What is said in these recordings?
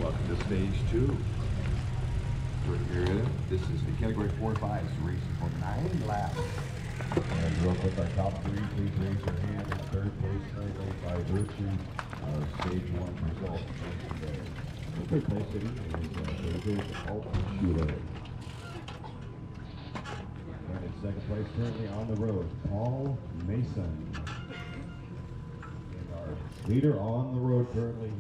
Welcome to stage 2. Murrieta. This is the category 4 and 5. It's racing for 9 laps. And real quick, our top 3, please raise your hand in third place currently by virtue of stage 1 results. The third place city is David Pfannenstiel. And in second place currently on the road, Paul Mason. And our leader on the road currently,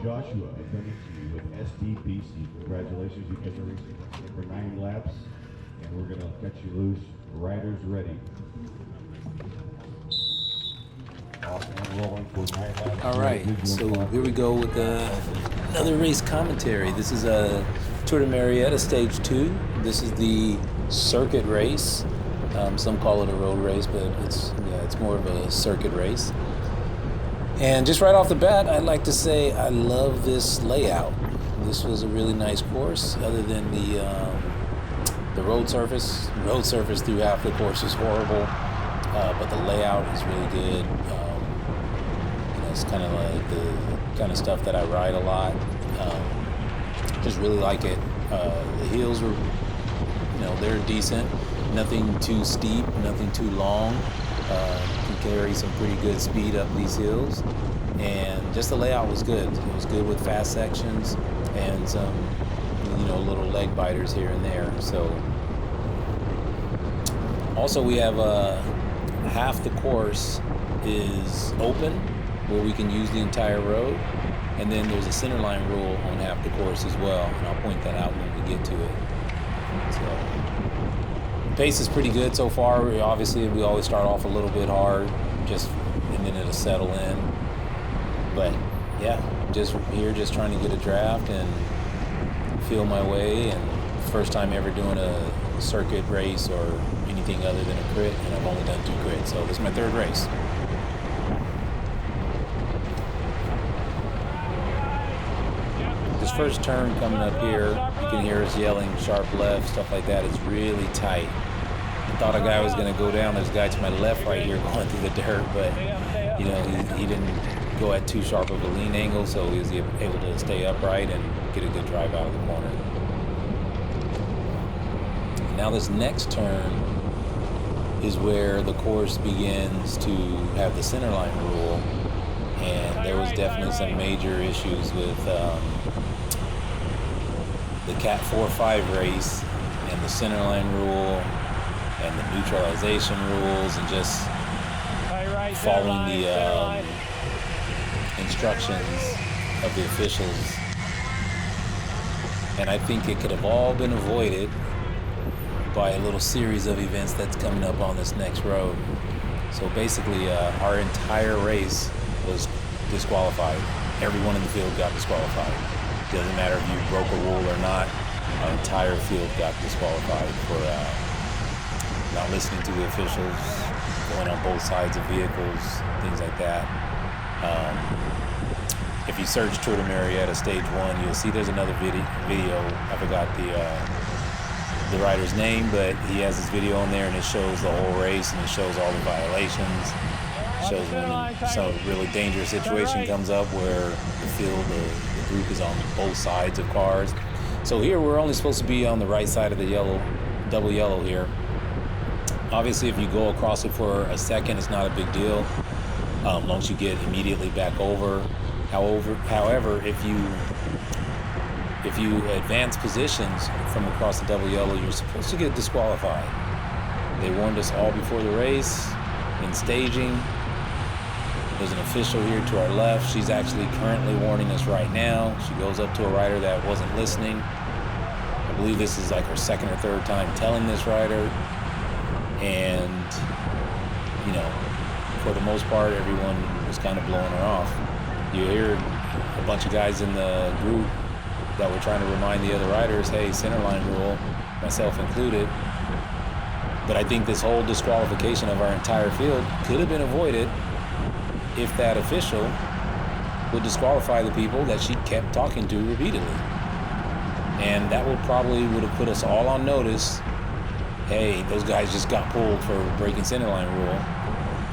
Joshua Pfannenstiel with SDBC. Congratulations, you guys are racing for 9 laps, and we're going to cut you loose. Riders ready. All right, so here we go with another race commentary. This is a Tour de Murrieta Stage 2. This is the circuit race. Some call it a road race, but it's more of a circuit race. And just right off the bat, I'd like to say I love this layout. This was a really nice course, other than the road surface. Road surface through half the course is horrible, but the layout is really good. It's kind of like the kind of stuff that I ride a lot. Just really like it. The hills were, they're decent. Nothing too steep, nothing too long. Can carry some pretty good speed up these hills, and just the layout was good. It was good with fast sections and some, little leg biters here and there. So, also we have half the course is open, where we can use the entire road, and then there's a centerline rule on half the course as well, and I'll point that out when we get to it. So, the pace is pretty good so far. Obviously, we always start off a little bit hard, and then it'll settle in. But yeah, just trying to get a draft and feel my way, and first time ever doing a circuit race or anything other than a crit, and I've only done 2 crits, so this is my 3rd race. This first turn coming up here, you can hear us yelling sharp left, stuff like that. It's really tight. I thought a guy was going to go down. There's a guy to my left right here going through the dirt, but he didn't go at too sharp of a lean angle, so he was able to stay upright and get a good drive out of the corner. Now this next turn is where the course begins to have the centerline rule, and there was definitely some major issues with the Cat 4-5 race and the centerline rule and the neutralization rules, and just following the instructions of the officials. And I think it could have all been avoided by a little series of events that's coming up on this next road. So basically, our entire race was disqualified. Everyone in the field got disqualified. Doesn't matter if you broke a rule or not, our entire field got disqualified for not listening to the officials, going on both sides of vehicles, things like that. If you search Tour de Murrieta Stage 1, you'll see there's another video. I forgot the rider's name, but he has this video on there, and it shows the whole race, and it shows all the violations. It shows when some really dangerous situation comes up where the field, the group is on both sides of cars. So here we're only supposed to be on the right side of the double yellow here. Obviously, if you go across it for a second, it's not a big deal, as long as you get immediately back over. However, if you advance positions from across the double yellow, you're supposed to get disqualified. They warned us all before the race, in staging. There's an official here to our left. She's actually currently warning us right now. She goes up to a rider that wasn't listening. I believe this is like her 2nd or 3rd time telling this rider. And, for the most part, everyone was kind of blowing her off. You hear a bunch of guys in the group that were trying to remind the other riders, hey, centerline rule, myself included. But I think this whole disqualification of our entire field could have been avoided if that official would disqualify the people that she kept talking to repeatedly. And that would have put us all on notice. Hey, those guys just got pulled for breaking centerline rule,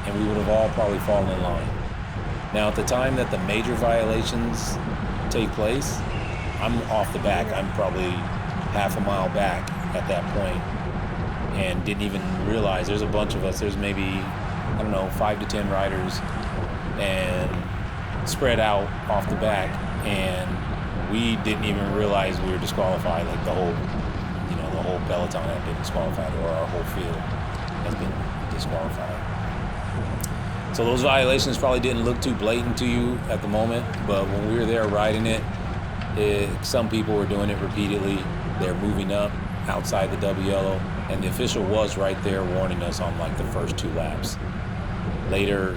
and we would have all probably fallen in line. Now, at the time that the major violations take place, I'm off the back. I'm probably half a mile back at that point, and didn't even realize there's a bunch of us. There's maybe, I don't know, 5 to 10 riders, and spread out off the back, and we didn't even realize we were disqualified. Like the whole peloton had been disqualified, or our whole field has been disqualified. So those violations probably didn't look too blatant to you at the moment, but when we were there riding it, some people were doing it repeatedly. They're moving up outside the double yellow, and the official was right there warning us on like the first 2 laps. Later,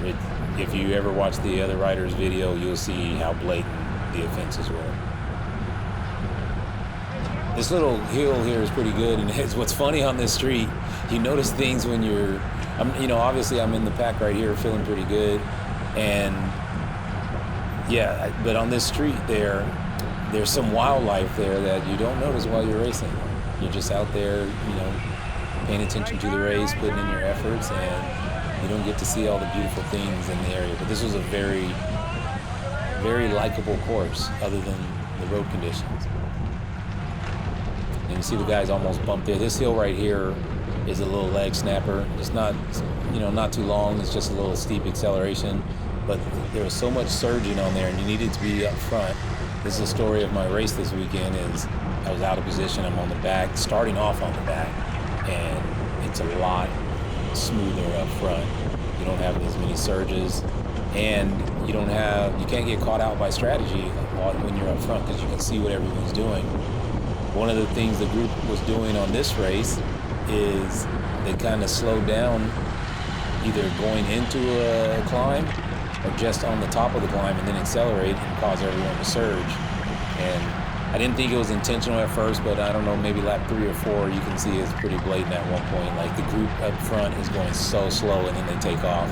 if you ever watch the other riders' video, you'll see how blatant the offenses were. This little hill here is pretty good, and what's funny on this street, you notice things when you're, obviously I'm in the pack right here feeling pretty good, and yeah, but on this street there's some wildlife there that you don't notice while you're racing. You're just out there, paying attention to the race, putting in your efforts, and you don't get to see all the beautiful things in the area. But this was a very, very likable course other than the road conditions. And you see the guys almost bumped there. This hill right here is a little leg snapper. It's not, not too long. It's just a little steep acceleration. But there was so much surging on there, and you needed to be up front. This is the story of my race this weekend. Is I was out of position. I'm on the back, starting off on the back, and it's a lot smoother up front. You don't have as many surges, and you can't get caught out by strategy when you're up front because you can see what everyone's doing. One of the things the group was doing on this race is they kind of slowed down, either going into a climb or just on the top of the climb, and then accelerate and cause everyone to surge. And I didn't think it was intentional at first, but I don't know, maybe lap 3 or 4, you can see it's pretty blatant at one point. Like the group up front is going so slow, and then they take off.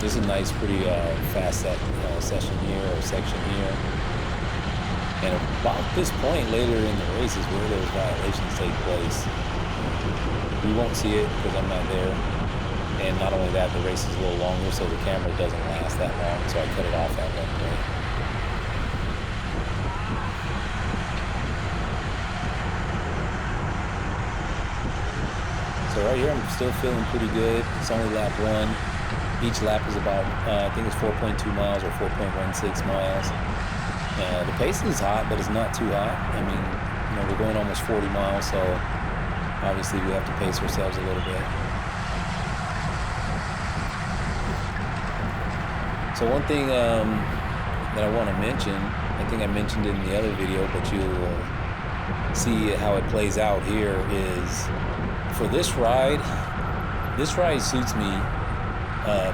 This is a nice, pretty fast section here. And about this point later in the race is where those violations take place. We won't see it because I'm not there. And not only that, the race is a little longer, so the camera doesn't last that long, so I cut it off at one point. So right here, I'm still feeling pretty good. It's only lap 1. Each lap is about, I think it's 4.2 miles or 4.16 miles. The pace is hot, but it's not too hot. I mean, we're going almost 40 miles, so obviously we have to pace ourselves a little bit. So one thing that I want to mention, I think I mentioned it in the other video, but you'll see how it plays out here, is for this ride suits me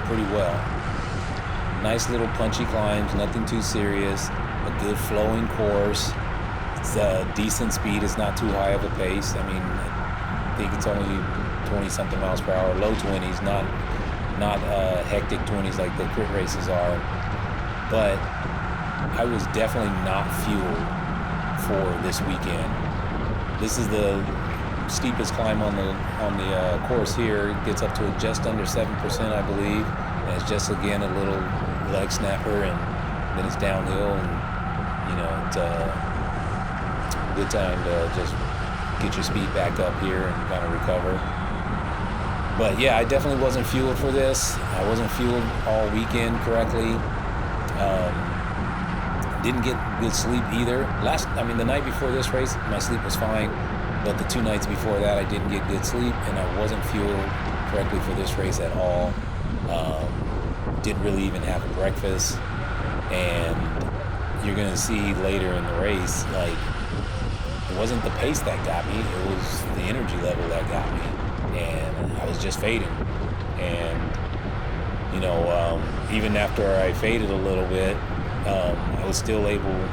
pretty well. Nice little punchy climbs, nothing too serious, a good flowing course. It's a decent speed, it's not too high of a pace. I mean, I think it's only 20-something miles per hour, low 20s, not hectic 20s like the crit races are. But I was definitely not fueled for this weekend. This is the steepest climb on the course here. It gets up to just under 7%, I believe, and it's just again a little leg snapper, and then it's downhill, and it's a good time to just get your speed back up here and kind of recover. But yeah, I definitely wasn't fueled for this. I wasn't fueled all weekend correctly. Didn't get good sleep either. The night before this race, my sleep was fine. But the 2 nights before that, I didn't get good sleep, and I wasn't fueled correctly for this race at all. Didn't really even have a breakfast. And you're going to see later in the race, like, it wasn't the pace that got me. It was the energy level that got me. And I was just fading. And, even after I faded a little bit, I was still able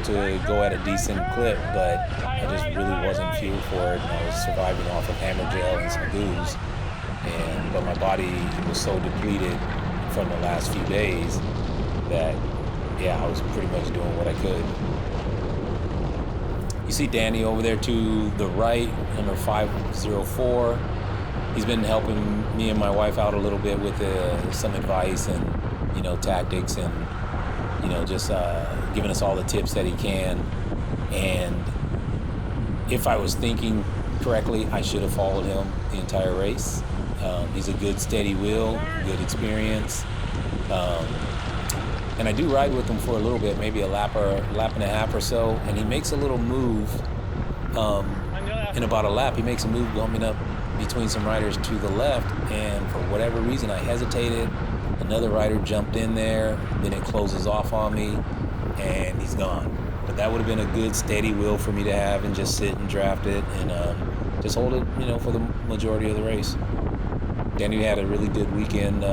to go at a decent clip, but I just really wasn't fueled for it. And I was surviving off of hammer gel and some booze. But my body was so depleted from the last few days that, I was pretty much doing what I could. You see Danny over there to the right, number 504. he's been helping me and my wife out a little bit with some advice and, tactics and, just giving us all the tips that he can. And if I was thinking correctly, I should have followed him the entire race. He's a good steady wheel, good experience. And I do ride with him for a little bit, maybe a lap and a half or so, and he makes a little move. In about a lap, he makes a move going up between some riders to the left, and for whatever reason, I hesitated. Another rider jumped in there, then it closes off on me, and he's gone. But that would have been a good steady wheel for me to have and just sit and draft it and just hold it, for the majority of the race. Danny had a really good weekend,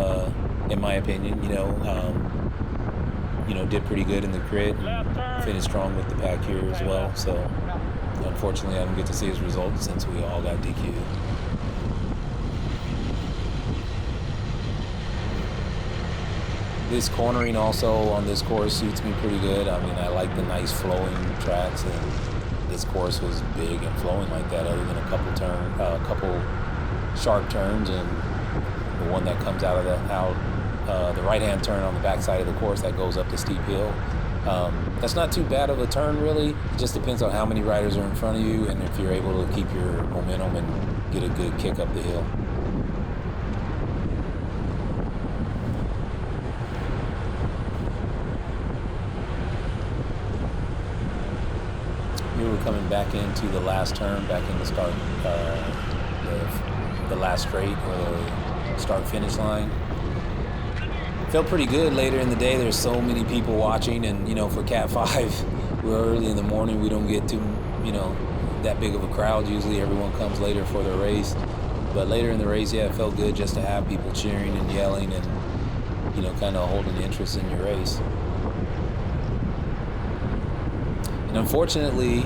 in my opinion. Did pretty good in the crit and finished strong with the pack here as well. So unfortunately, I didn't get to see his results since we all got DQ'd. This cornering also on this course suits me pretty good. I mean, I like the nice flowing tracks, and this course was big and flowing like that, other than a couple sharp turns, and the one that comes out of the right-hand turn on the backside of the course that goes up the steep hill. That's not too bad of a turn, really. It just depends on how many riders are in front of you and if you're able to keep your momentum and get a good kick up the hill. We were coming back into the last turn, back in the start, the last straight or the start-finish line. Felt pretty good later in the day. There's so many people watching, and for Cat 5, we're early in the morning. We don't get too, that big of a crowd. Usually everyone comes later for the race. But later in the race, yeah, it felt good just to have people cheering and yelling and, kind of holding interest in your race. And unfortunately,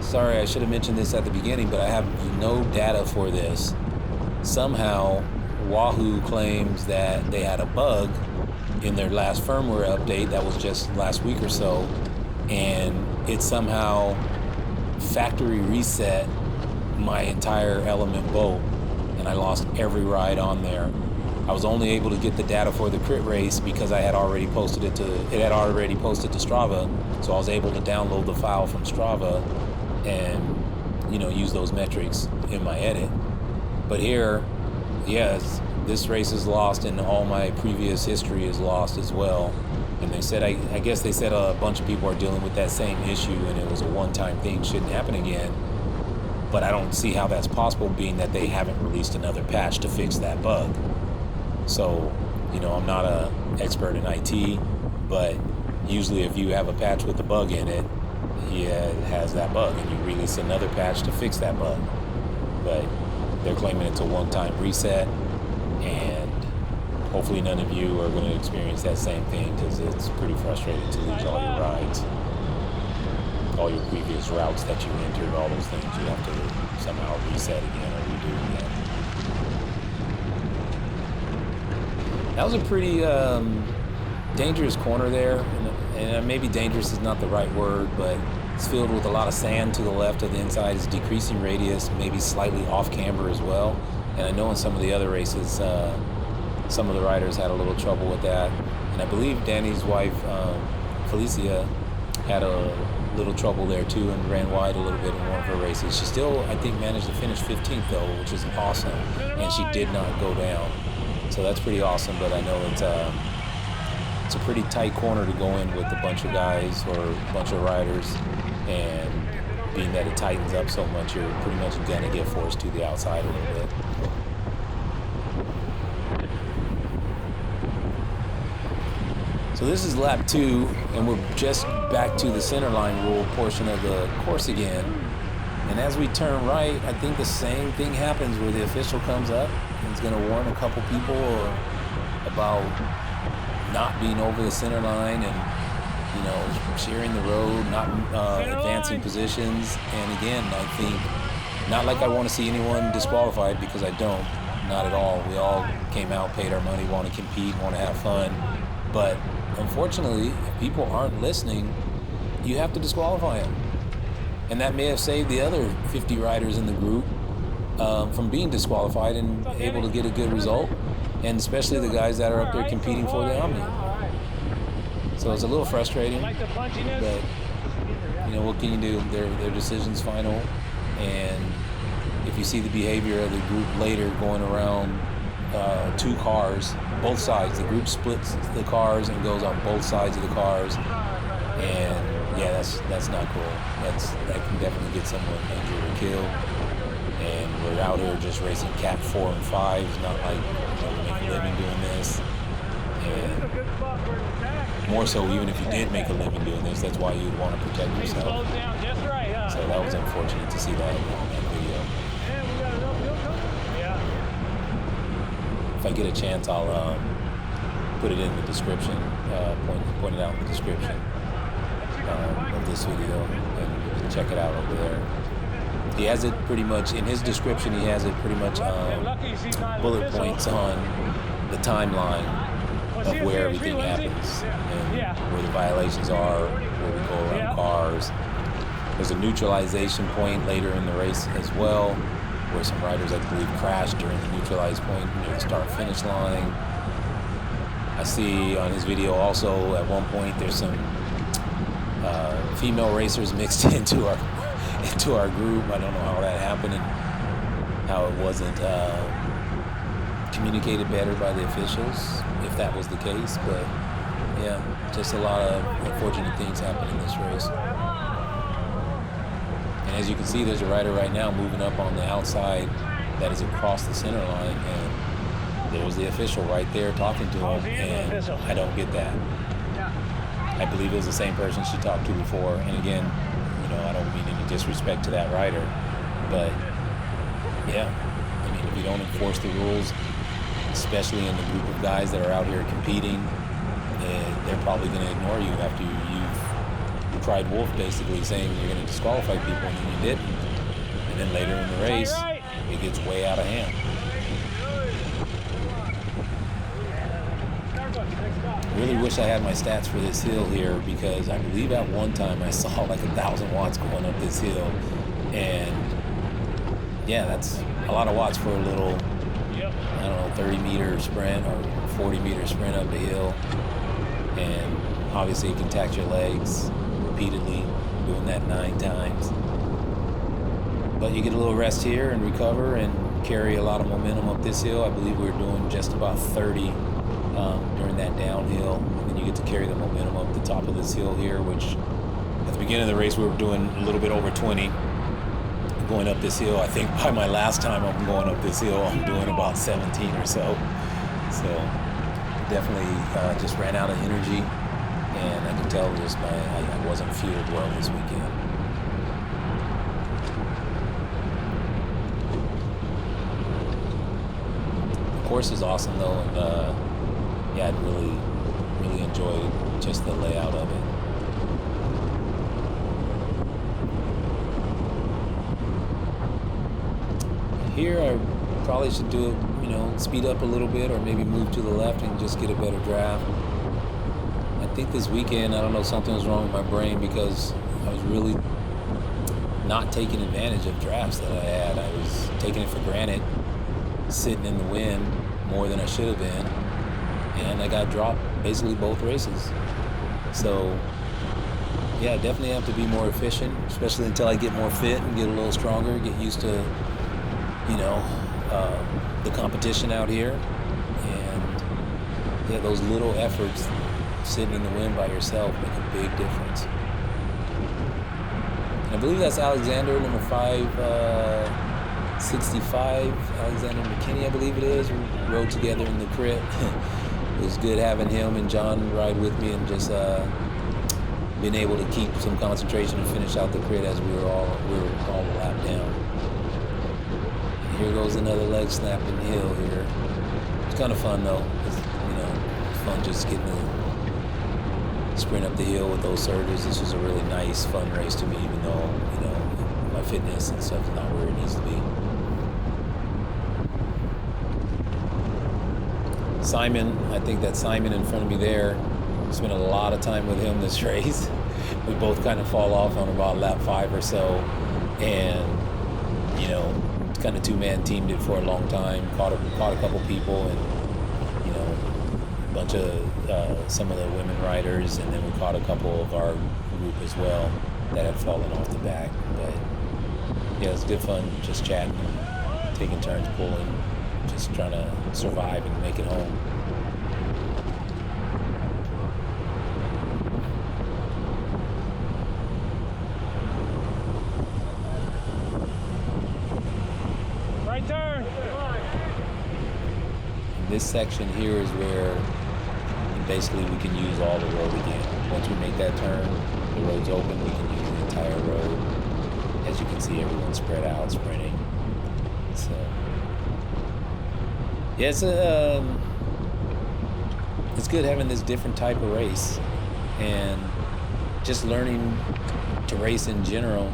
sorry, I should have mentioned this at the beginning, but I have no data for this. Somehow, Wahoo claims that they had a bug in their last firmware update that was just last week or so, and it somehow factory reset my entire Element boat, and I lost every ride on there. I was only able to get the data for the crit race because I had already posted it had already posted to Strava, so I was able to download the file from Strava and use those metrics in my edit. But here, yes, this race is lost, and all my previous history is lost as well. And they said, I guess they said a bunch of people are dealing with that same issue, and it was a one-time thing, shouldn't happen again. But I don't see how that's possible, being that they haven't released another patch to fix that bug. So, I'm not an expert in IT, but usually if you have a patch with a bug in it, it has that bug, and you release another patch to fix that bug. But they're claiming it's a one-time reset, and hopefully none of you are going to experience that same thing, because it's pretty frustrating to lose all your rides. All your previous routes that you entered, all those things, you have to somehow reset again or redo again. That was a pretty dangerous corner there, and maybe dangerous is not the right word, but it's filled with a lot of sand to the left of the inside. It's decreasing radius, maybe slightly off camber as well. And I know in some of the other races, some of the riders had a little trouble with that. And I believe Danny's wife, Felicia, had a little trouble there too and ran wide a little bit in one of her races. She still, I think, managed to finish 15th though, which is awesome. And she did not go down. So that's pretty awesome, but I know it's a pretty tight corner to go in with a bunch of guys or a bunch of riders, and being that it tightens up so much, you're pretty much gonna get forced to the outside a little bit. So this is lap 2, and we're just back to the center line rule portion of the course again. And as we turn right, I think the same thing happens where the official comes up and is gonna warn a couple people about not being over the center line and, sharing the road, not advancing positions. And again, I think, not like I want to see anyone disqualified, because I don't, not at all. We all came out, paid our money, want to compete, want to have fun. But unfortunately, if people aren't listening, you have to disqualify them. And that may have saved the other 50 riders in the group from being disqualified and able to get a good result, and especially the guys that are up there competing for the Omni. So it's a little frustrating, but what can you do? Their decision's final, and if you see the behavior of the group later going around two cars, both sides, the group splits the cars and goes on both sides of the cars, and yeah, that's not cool. That can definitely get someone injured or killed. And we're out here just racing Cat 4 and 5, not like we make a living doing this. And more so, even if you did make a living doing this, that's why you'd want to protect yourself. So that was unfortunate to see that on that video. If I get a chance, I'll put it in the description, point it out in the description of this video, and check it out over there. He has it pretty much, in his description, he has it pretty much bullet points on the timeline of where everything happens and where the violations are, where we go around cars. There's a neutralization point later in the race as well, where some riders, I believe, crashed during the neutralized point near the start-finish line. I see on his video also at one point there's some female racers mixed into our group. I don't know how that happened and how it wasn't communicated better by the officials, if that was the case. But yeah, just a lot of unfortunate things happen in this race. And as you can see, there's a rider right now moving up on the outside that is across the center line, and there's the official right there talking to him, and I don't get that. I believe it was the same person she talked to before, and again, I don't mean any disrespect to that rider, but yeah, I mean, if you don't enforce the rules, especially in the group of guys that are out here competing, they're probably going to ignore you after you've cried wolf, basically saying you're going to disqualify people, and then you didn't. And then later in the race, it gets way out of hand. Really wish I had my stats for this hill here, because I believe at one time I saw like 1,000 watts going up this hill, and yeah, that's a lot of watts for a little, 30-meter sprint or 40-meter sprint up the hill. And obviously it can tax your legs repeatedly, doing that 9 times. But you get a little rest here and recover and carry a lot of momentum up this hill. I believe we were doing just about 30 during that downhill, and then you get to carry the momentum up the top of this hill here, which at the beginning of the race we were doing a little bit over 20 going up this hill. I think by my last time I'm going up this hill, I'm doing about 17 or so. So definitely just ran out of energy, and I can tell just I wasn't fueled well this weekend. The course is awesome though, and yeah, I really enjoyed just the layout of it. Here I probably should do it, speed up a little bit, or maybe move to the left and just get a better draft. I think this weekend, I don't know, something was wrong with my brain, because I was really not taking advantage of drafts that I had. I was taking it for granted, sitting in the wind more than I should have been, and I got dropped basically both races. So yeah, I definitely have to be more efficient, especially until I get more fit and get a little stronger, get used to the competition out here. And yeah, those little efforts, sitting in the wind by yourself, make a big difference. And I believe that's Alexander, number 565, Alexander McKinney, I believe it is. We rode together in the crit. It was good having him and John ride with me, and just being able to keep some concentration and finish out the crit as we were all a lap down. Here goes another leg snapping hill here. It's kind of fun though. It's fun just getting to sprint up the hill with those surges. This was a really nice, fun race to me, even though, my fitness and stuff is not where it needs to be. Simon, I think that Simon in front of me there, spent a lot of time with him this race. We both kind of fall off on about lap 5 or so, and kind of two-man teamed it for a long time. Caught a couple people, and a bunch of some of the women riders, and then we caught a couple of our group as well that had fallen off the back. But yeah, it was good fun, just chatting, taking turns pulling, just trying to survive and make it home. Right turn. This section here is where basically we can use all the road again. Once we make that turn, the road's open, we can use the entire road. As you can see, everyone's spread out, sprinting. So, yeah, it's good having this different type of race, and just learning to race in general.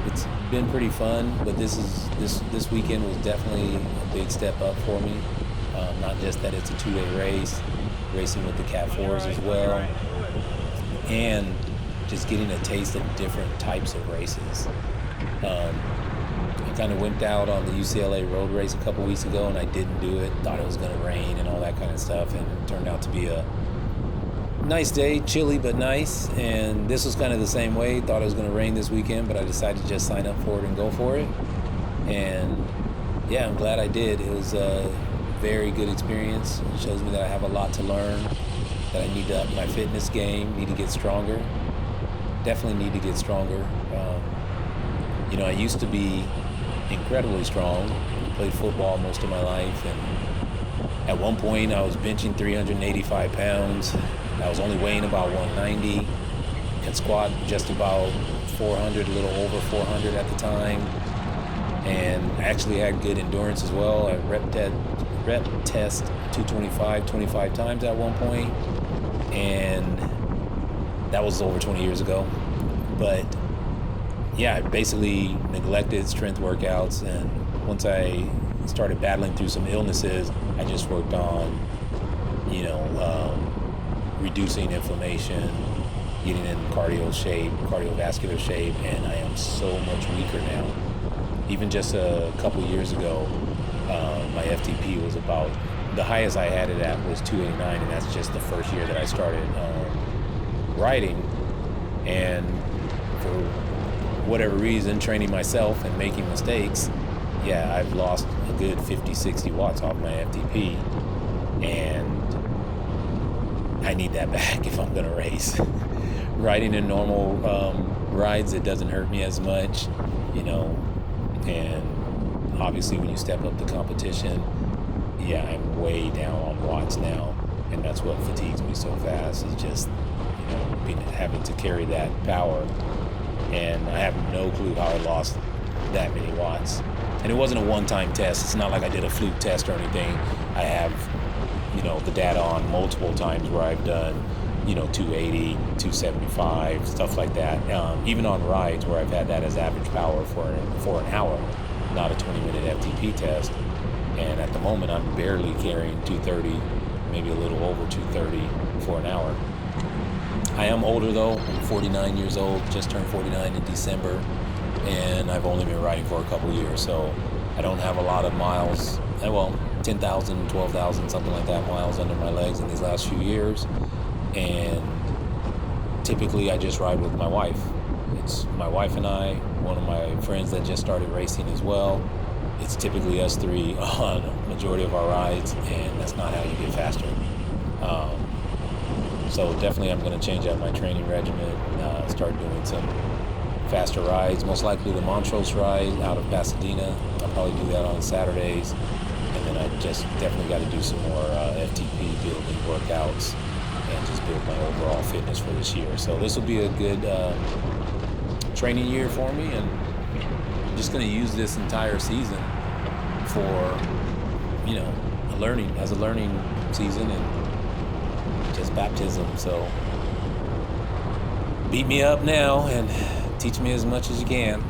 It's been pretty fun, but this weekend was definitely a big step up for me. Not just that it's a two-day race, racing with the Cat 4s as well, and just getting a taste of different types of races. I kind of went out on the UCLA road race a couple weeks ago, and I didn't do it. Thought it was going to rain and all that kind of stuff, and it turned out to be a nice day, chilly but nice. And this was kind of the same way. Thought it was going to rain this weekend, but I decided to just sign up for it and go for it. And yeah, I'm glad I did. It was a very good experience. It shows me that I have a lot to learn, that I need to up my fitness game, need to get stronger. Definitely need to get stronger. I used to be incredibly strong. Played football most of my life, and at one point I was benching 385 pounds. I was only weighing about 190. Could squat just about 400, a little over 400 at the time, and actually had good endurance as well. I rep test 225 25 times at one point, and that was over 20 years ago. But yeah, I basically neglected strength workouts, and once I started battling through some illnesses, I just worked on, reducing inflammation, getting in cardiovascular shape, and I am so much weaker now. Even just a couple years ago, my FTP was about, the highest I had it at was 289, and that's just the first year that I started riding. And for whatever reason, training myself and making mistakes, yeah, I've lost a good 50, 60 watts off my FTP, and I need that back if I'm gonna race. Riding in normal rides, it doesn't hurt me as much, and obviously when you step up the competition, yeah, I'm way down on watts now, and that's what fatigues me so fast, is just, having to carry that power. And I have no clue how I lost that many watts. And it wasn't a one-time test. It's not like I did a fluke test or anything. I have, the data on multiple times where I've done, 280, 275, stuff like that. Even on rides where I've had that as average power for an hour, not a 20-minute FTP test. And at the moment, I'm barely carrying 230, maybe a little over 230 for an hour. I am older though. I'm 49 years old, just turned 49 in December, and I've only been riding for a couple years, so I don't have a lot of miles, 10,000, 12,000, something like that miles under my legs in these last few years. And typically I just ride with my wife. It's my wife and I, one of my friends that just started racing as well. It's typically us three on a majority of our rides, and that's not how you get faster. So definitely I'm going to change out my training regimen, start doing some faster rides, most likely the Montrose ride out of Pasadena. I'll probably do that on Saturdays. And then I just definitely got to do some more FTP building workouts and just build my overall fitness for this year. So this will be a good training year for me, and I'm just going to use this entire season for, a learning season, and just baptism. So beat me up now and teach me as much as you can.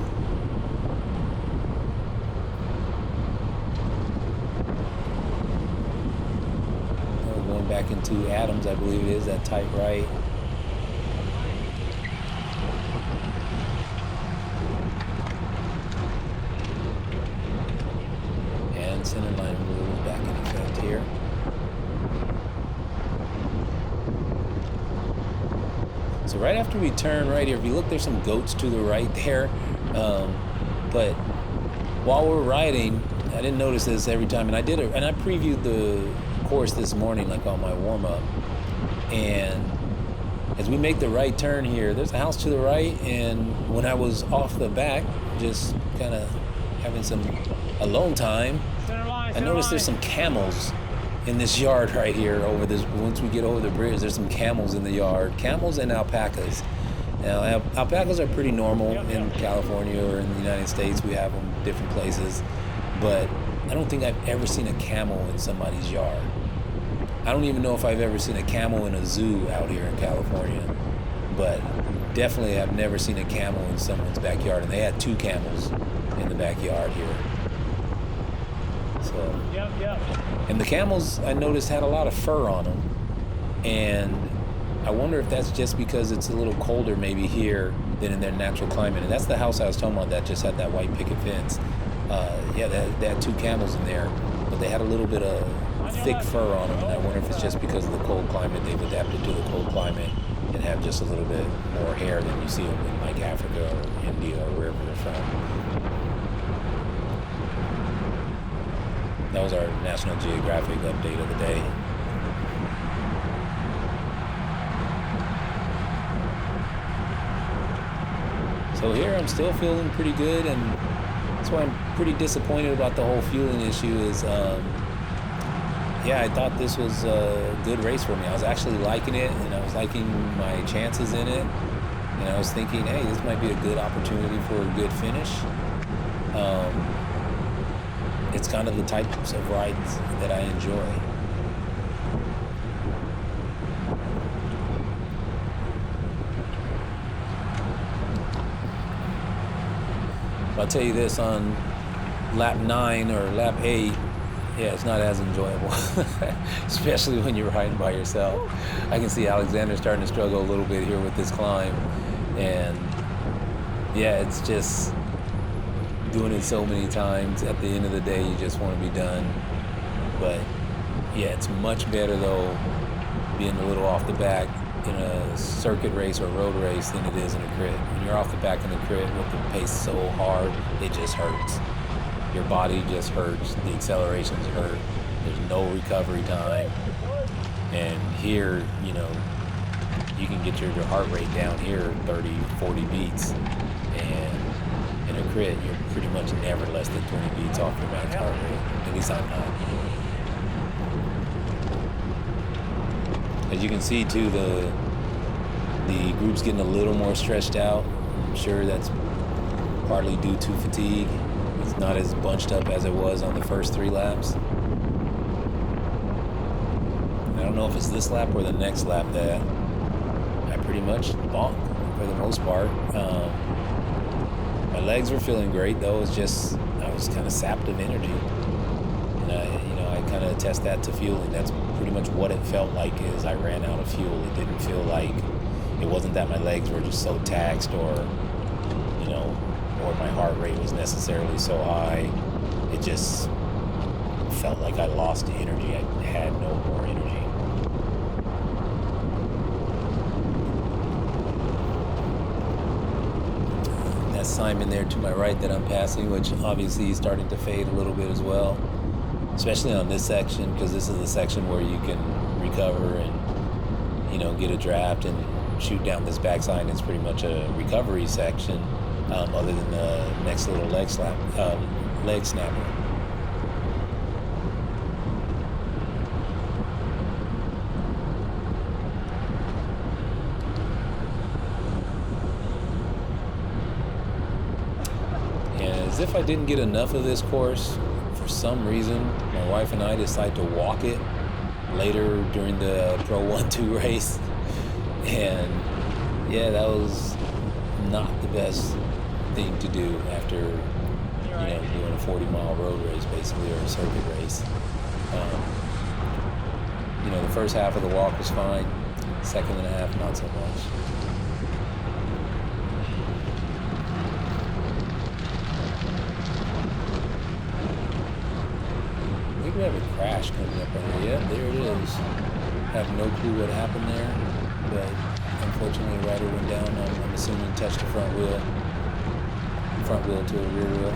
Going back into Adams, I believe it is, that tight right. right after we turn right here, if you look, there's some goats to the right there. But while we're riding, I didn't notice this every time, and I previewed the course this morning, like on my warm-up. And as we make the right turn here, there's a house to the right, and when I was off the back, just kind of having some alone time, I noticed there's some camels in this yard right here over this. Once we get over the bridge, there's some camels in the yard. Camels and alpacas. Now, alpacas are pretty normal in California or in the United States. We have them different places. But I don't think I've ever seen a camel in somebody's yard. I don't even know if I've ever seen a camel in a zoo out here in California. But definitely I've never seen a camel in someone's backyard. And they had 2 camels in the backyard here. So, and the camels, I noticed, had a lot of fur on them. And I wonder if that's just because it's a little colder maybe here than in their natural climate. And that's the house I was talking about that just had that white picket fence. They had 2 camels in there, but they had a little bit of thick fur on them. And I wonder if it's just because of the cold climate. They've adapted to the cold climate and have just a little bit more hair than you see them in like Africa or India or wherever they're from. That was our National Geographic update of the day. So here I'm still feeling pretty good, and that's why I'm pretty disappointed about the whole fueling issue is, I thought this was a good race for me. I was actually liking it, and I was liking my chances in it, and I was thinking, hey, this might be a good opportunity for a good finish. It's kind of the types of rides that I enjoy. I'll tell you this, on lap 9 or lap 8, it's not as enjoyable, especially when you're riding by yourself. I can see Alexander starting to struggle a little bit here with this climb, and it's just doing it so many times. At the end of the day, you just want to be done. But it's much better though being a little off the back in a circuit race or road race than it is in a crit. When you're off the back in the crit with the pace so hard, it just hurts. Your body just hurts. The accelerations hurt. There's no recovery time. And here, you can get your heart rate down here 30, 40 beats. And in a crit, you're pretty much never less than 20 beats off your max heart rate. At least I'm not. As you can see too, the group's getting a little more stretched out. I'm sure that's partly due to fatigue. It's not as bunched up as it was on the first 3 laps. I don't know if it's this lap or the next lap that I pretty much bonked for the most part. My legs were feeling great though. It's just I was kind of sapped of energy, and I kind of attest that to fueling. That's pretty much what it felt like. Is I ran out of fuel. It didn't feel like, it wasn't that my legs were just so taxed or my heart rate was necessarily so high. It just felt like I lost energy. I had no more energy. That's Simon there to my right that I'm passing, which obviously is starting to fade a little bit as well, especially on this section, because this is the section where you can recover and get a draft and shoot down this backside. It's pretty much a recovery section, other than the next little leg snapper. And as if I didn't get enough of this course, for some reason, my wife and I decided to walk it later during the Pro 1-2 race. And that was not the best thing to do after doing a 40-mile road race basically, or a circuit race. The first half of the walk was fine. Second and a half, not so much. I think we have a crash coming up right here. Yeah, there it is. Have no clue what happened there. but unfortunately the rider went down. I'm assuming touched the front wheel to a rear wheel.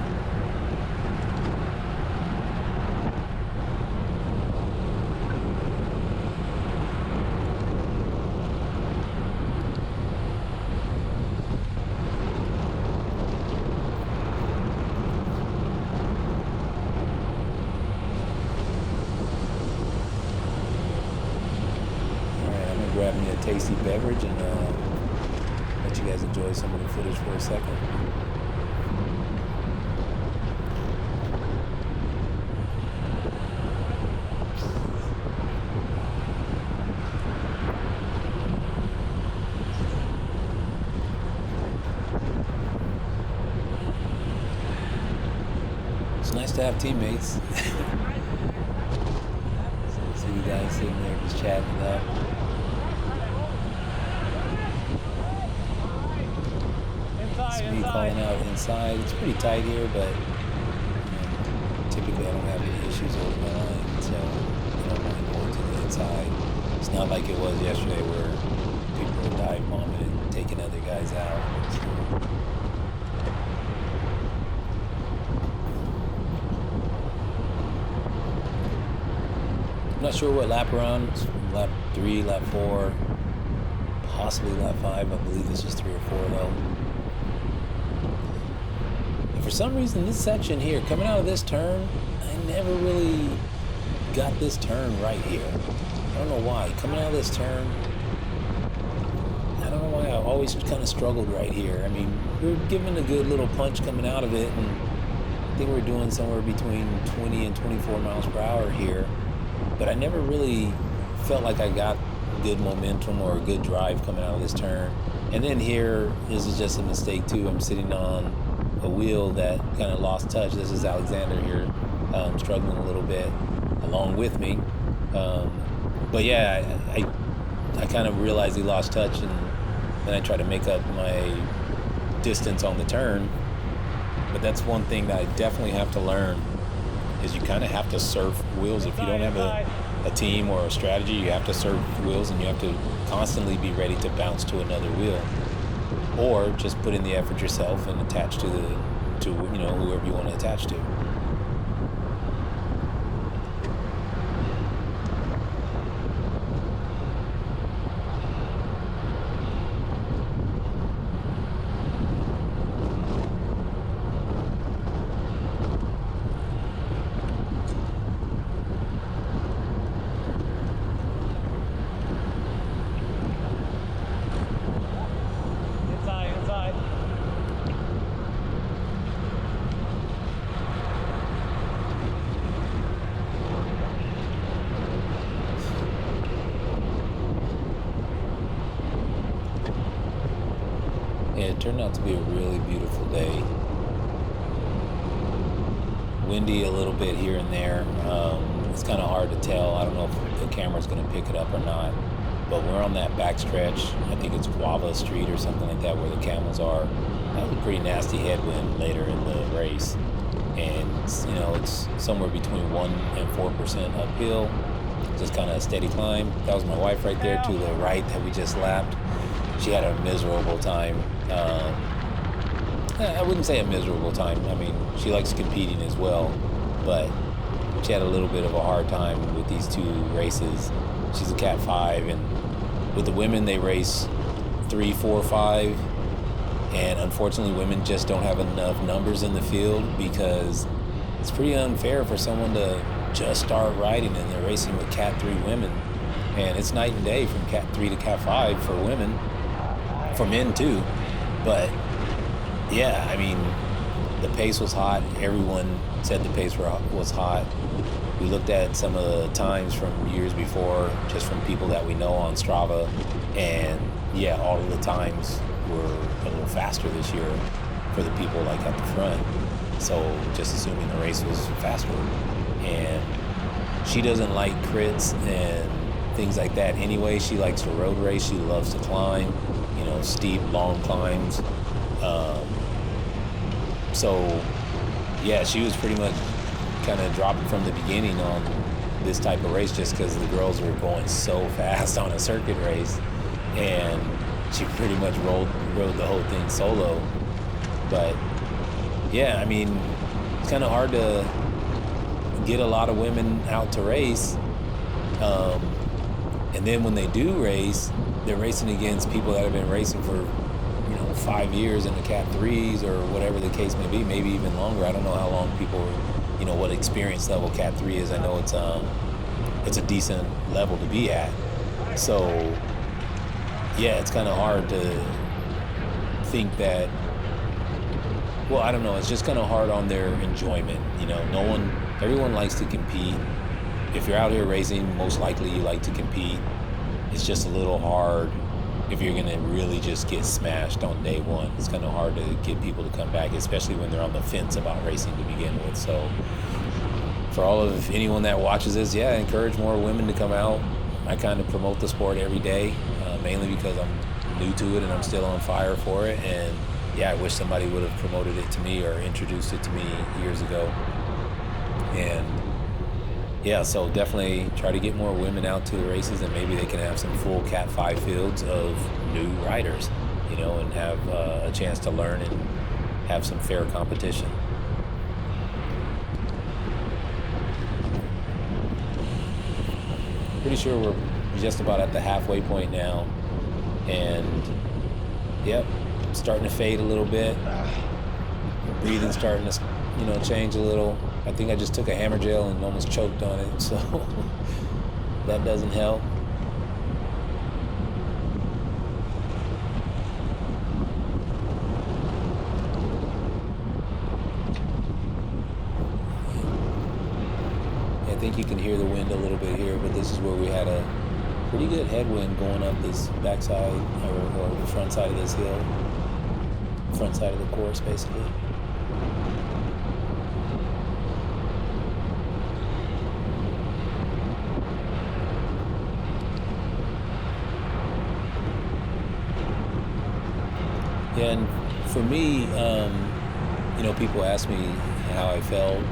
Grab me a tasty beverage and let you guys enjoy some of the footage for a second. It's nice to have teammates. See you guys sitting there just chatting it up. It's me calling out inside. It's pretty tight here, but typically I don't have any issues holding my line, so I don't mind going to the inside. It's not like it was yesterday where people were dive bombing and taking other guys out. I'm not sure what lap we're on. It's lap 3, lap 4, possibly lap 5. I believe this is 3 or 4 though. For some reason, this section here, coming out of this turn, I never really got this turn right here. I don't know why. Coming out of this turn, I don't know why I always kind of struggled right here. I mean, we were given a good little punch coming out of it, and I think we were doing somewhere between 20 and 24 miles per hour here. But I never really felt like I got good momentum or a good drive coming out of this turn. And then here, this is just a mistake too. I'm sitting on a wheel that kind of lost touch. This is Alexander here, struggling a little bit along with me. But yeah, I kind of realized he lost touch, and then I tried to make up my distance on the turn. But that's one thing that I definitely have to learn, is you kind of have to surf wheels. If you don't have a team or a strategy, you have to surf wheels, and you have to constantly be ready to bounce to another wheel. Or just put in the effort yourself and attach to whoever you want to attach to. Yeah, it turned out to be a really beautiful day. Windy a little bit here and there. It's kind of hard to tell. I don't know if the camera's going to pick it up or not. But we're on that back stretch. I think it's Guava Street or something like that where the camels are. That was a pretty nasty headwind later in the race. And, it's somewhere between 1% and 4% uphill. Just kind of a steady climb. That was my wife right there to the right that we just lapped. She had a miserable time. I wouldn't say a miserable time. I mean, she likes competing as well, but she had a little bit of a hard time with these two races. She's a Cat 5, and with the women, they race 3, 4, 5, and unfortunately, women just don't have enough numbers in the field because it's pretty unfair for someone to just start riding and they're racing with Cat 3 women, and it's night and day from Cat 3 to Cat 5 for women. For men too, but yeah, I mean, the pace was hot. Everyone said the pace was hot. We looked at some of the times from years before, just from people that we know on Strava, and yeah, all of the times were a little faster this year for the people like at the front. So just assuming the race was faster. And she doesn't like crits and things like that anyway. She likes to road race. She loves to climb, steep, long climbs. So yeah, she was pretty much kind of dropping from the beginning on this type of race just because the girls were going so fast on a circuit race. and she pretty much rode the whole thing solo. But yeah, I mean, it's kind of hard to get a lot of women out to race. And then when they do race, they're racing against people that have been racing for 5 years in the Cat 3s or whatever the case may be, maybe even longer. I don't know how long people, what experience level Cat 3 is. I know it's a decent level to be at. So yeah, it's kind of hard to think that, well, I don't know, it's just kind of hard on their enjoyment. Everyone likes to compete. If you're out here racing, most likely you like to compete. It's just a little hard if you're gonna really just get smashed on day one. It's kind of hard to get people to come back, especially when they're on the fence about racing to begin with. So for anyone that watches this, yeah, I encourage more women to come out. I kind of promote the sport every day, mainly because I'm new to it and I'm still on fire for it. And yeah, I wish somebody would have promoted it to me or introduced it to me years ago. And yeah, so definitely try to get more women out to the races, and maybe they can have some full Cat 5 fields of new riders, and have a chance to learn and have some fair competition. Pretty sure we're just about at the halfway point now, and yep, starting to fade a little bit. Breathing starting to change a little. I think I just took a hammer gel and almost choked on it, so that doesn't help. I think you can hear the wind a little bit here, but this is where we had a pretty good headwind going up this backside or the front side of this hill, front side of the course basically. Yeah, and for me, people ask me how I felt,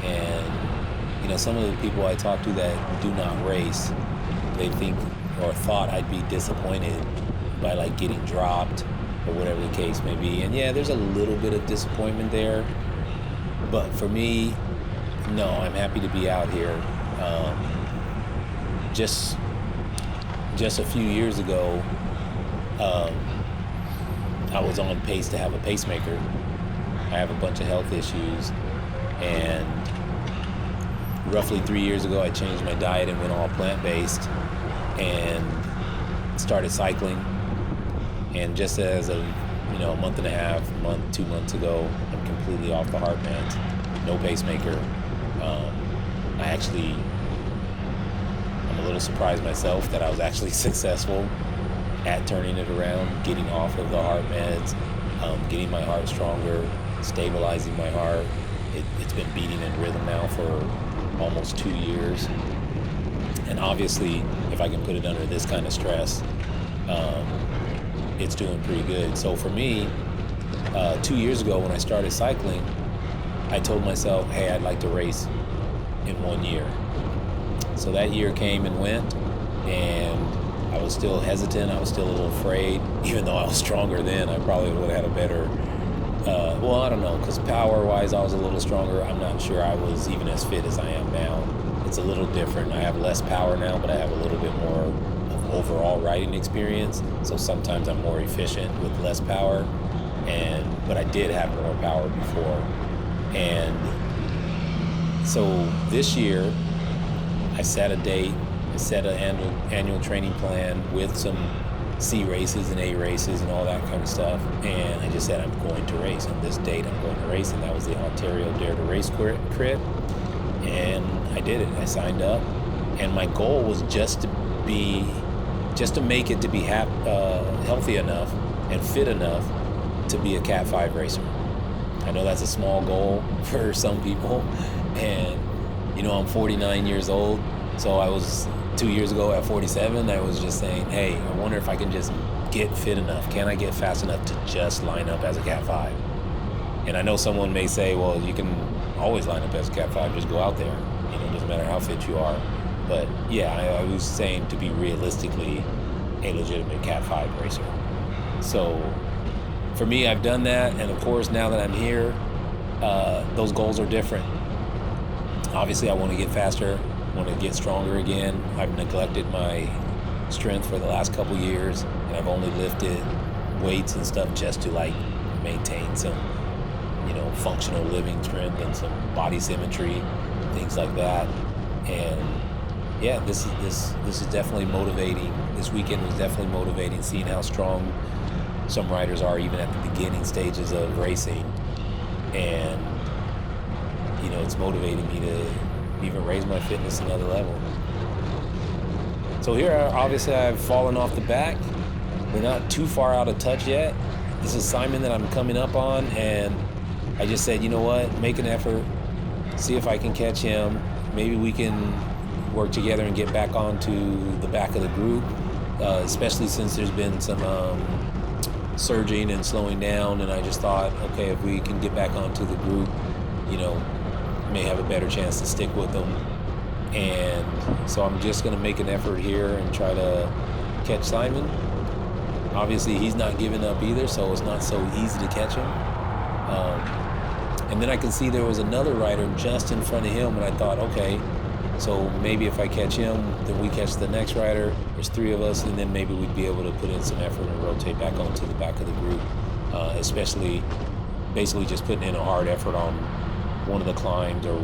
and some of the people I talk to that do not race, they think or thought I'd be disappointed by like getting dropped or whatever the case may be. And yeah, there's a little bit of disappointment there, but for me, no, I'm happy to be out here. Just a few years ago, I was on pace to have a pacemaker. I have a bunch of health issues, and roughly 3 years ago I changed my diet and went all plant-based and started cycling. And just as a month and a half, 2 months ago, I'm completely off the heart meds, no pacemaker. I'm a little surprised myself that I was actually successful at turning it around, getting off of the heart meds, getting my heart stronger, stabilizing my heart. It's been beating in rhythm now for almost 2 years. And obviously, if I can put it under this kind of stress, it's doing pretty good. So for me, 2 years ago when I started cycling, I told myself, hey, I'd like to race in 1 year. So that year came and went, and I was still hesitant. I was still a little afraid. Even though I was stronger then, I probably would have had a better, I don't know, because power-wise I was a little stronger. I'm not sure I was even as fit as I am now. It's a little different. I have less power now, but I have a little bit more of overall riding experience. So sometimes I'm more efficient with less power, but I did have more power before. And so this year, I set a date. I set an annual training plan with some C races and A races and all that kind of stuff. And I just said, I'm going to race. On this date, I'm going to race. And that was the Ontario Dare to Race crit. And I did it. I signed up. And my goal was just to make it to be healthy enough and fit enough to be a Cat 5 racer. I know that's a small goal for some people. And, I'm 49 years old. So I was 2 years ago at 47, I was just saying, hey, I wonder if I can just get fit enough. Can I get fast enough to just line up as a Cat 5? And I know someone may say, well, you can always line up as a Cat 5, just go out there. It doesn't matter how fit you are. But yeah, I was saying to be realistically a legitimate Cat 5 racer. So for me, I've done that, and of course, now that I'm here, those goals are different. Obviously, I want to get faster, want to get stronger again. I've neglected my strength for the last couple years, and I've only lifted weights and stuff just to like maintain some, functional living strength and some body symmetry, things like that. And yeah, this is definitely motivating. This weekend was definitely motivating, seeing how strong some riders are even at the beginning stages of racing. And it's motivating me to even raise my fitness another level. So here, obviously, I've fallen off the back. We're not too far out of touch yet. This is Simon that I'm coming up on, and I just said, you know what, make an effort, see if I can catch him. Maybe we can work together and get back onto the back of the group, especially since there's been some surging and slowing down, and I just thought, okay, if we can get back onto the group, may have a better chance to stick with them. And so I'm just going to make an effort here and try to catch Simon. Obviously, he's not giving up either, so it's not so easy to catch him. And then I can see there was another rider just in front of him, and I thought, okay, so maybe if I catch him, then we catch the next rider. There's 3 of us, and then maybe we'd be able to put in some effort and rotate back onto the back of the group, especially basically just putting in a hard effort on one of the climbs or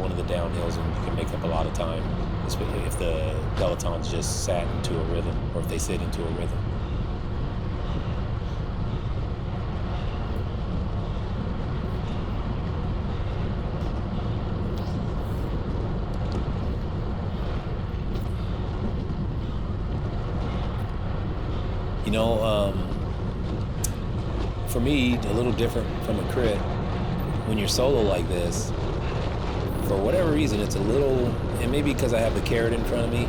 one of the downhills, and you can make up a lot of time, especially if the pelotons just sat into a rhythm, or if they sit into a rhythm. For me, a little different from a crit, when you're solo like this, for whatever reason, it's a little, and maybe because I have the carrot in front of me,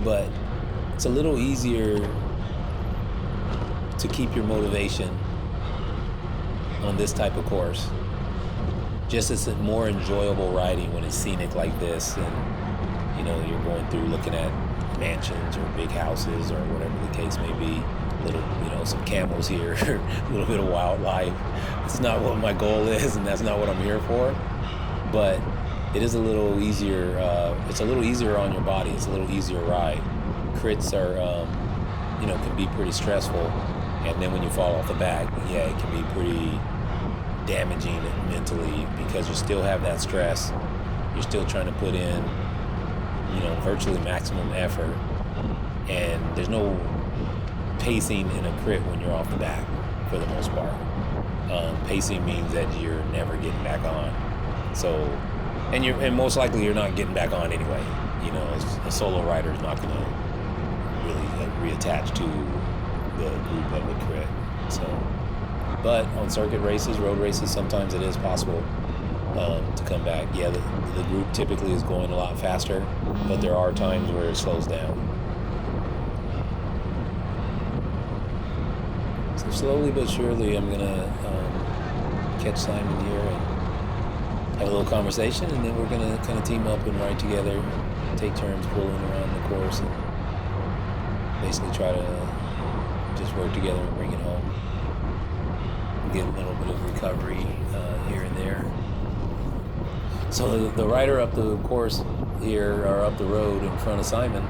but it's a little easier to keep your motivation on this type of course. Just as more enjoyable riding when it's scenic like this, and you're going through looking at mansions or big houses or whatever the case may be. Little, some camels here, a little bit of wildlife. It's not what my goal is, and that's not what I'm here for. But it is a little easier. It's a little easier on your body. It's a little easier ride. Crits are, can be pretty stressful, and then when you fall off the back, yeah, it can be pretty damaging mentally because you still have that stress. You're still trying to put in, virtually maximum effort, and there's no pacing in a crit when you're off the back for the most part. Pacing means that you're never getting back on. So, and most likely you're not getting back on anyway. A solo rider is not going to really reattach to the group of a crit. So, but on circuit races, road races, sometimes it is possible to come back. Yeah, the group typically is going a lot faster, but there are times where it slows down. So slowly but surely, I'm gonna catch Simon here and have a little conversation, and then we're gonna kind of team up and ride together, take turns pulling around the course, and basically try to just work together and bring it home. Get a little bit of recovery here and there. So the rider up the course here, or up the road in front of Simon,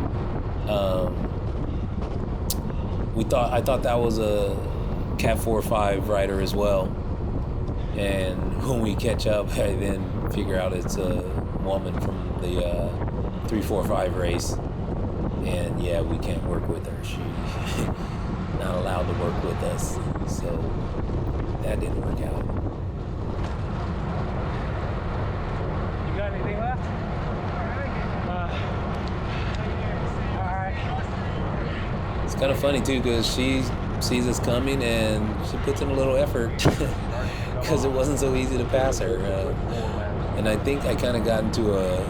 I thought that was a Cat 4-5 rider as well. And when we catch up, I then figure out it's a woman from the 3-4-5 race. And yeah, we can't work with her. She's not allowed to work with us. So that didn't work out. You got anything left? All right. It's kind of funny too, because she sees us coming and she puts in a little effort because it wasn't so easy to pass her. And I think I kind of got into a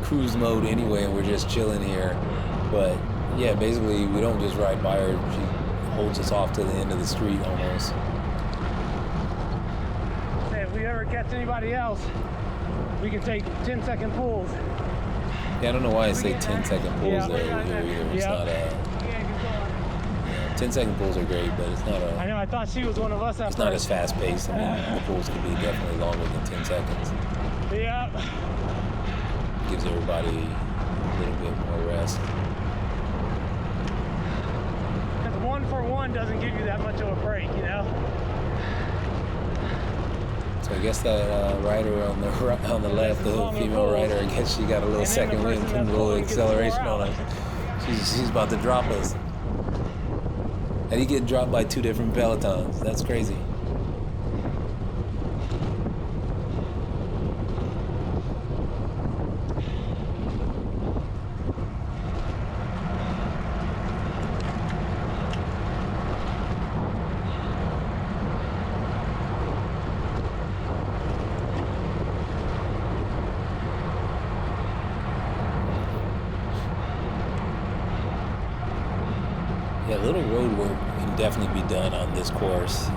cruise mode anyway, and we're just chilling here. But yeah, basically we don't just ride by her. She holds us off to the end of the street almost. Hey, if we ever catch anybody else, we can take 10-second pulls. Yeah, I don't know why I say 10-second pulls there either. It's not a... 10-second pulls are great, but it's not I know, I thought she was one of us at it's not as fast paced. I mean, the pulls can be definitely longer than 10 seconds. Yeah. Gives everybody a little bit more rest. Because 1 for 1 doesn't give you that much of a break, you know? So I guess that rider on the left, the female rider, I guess she got a little second wind from a little acceleration on her. She's about to drop us. And he get dropped by 2 different pelotons. That's crazy. Yeah, a little road work can definitely be done on this course.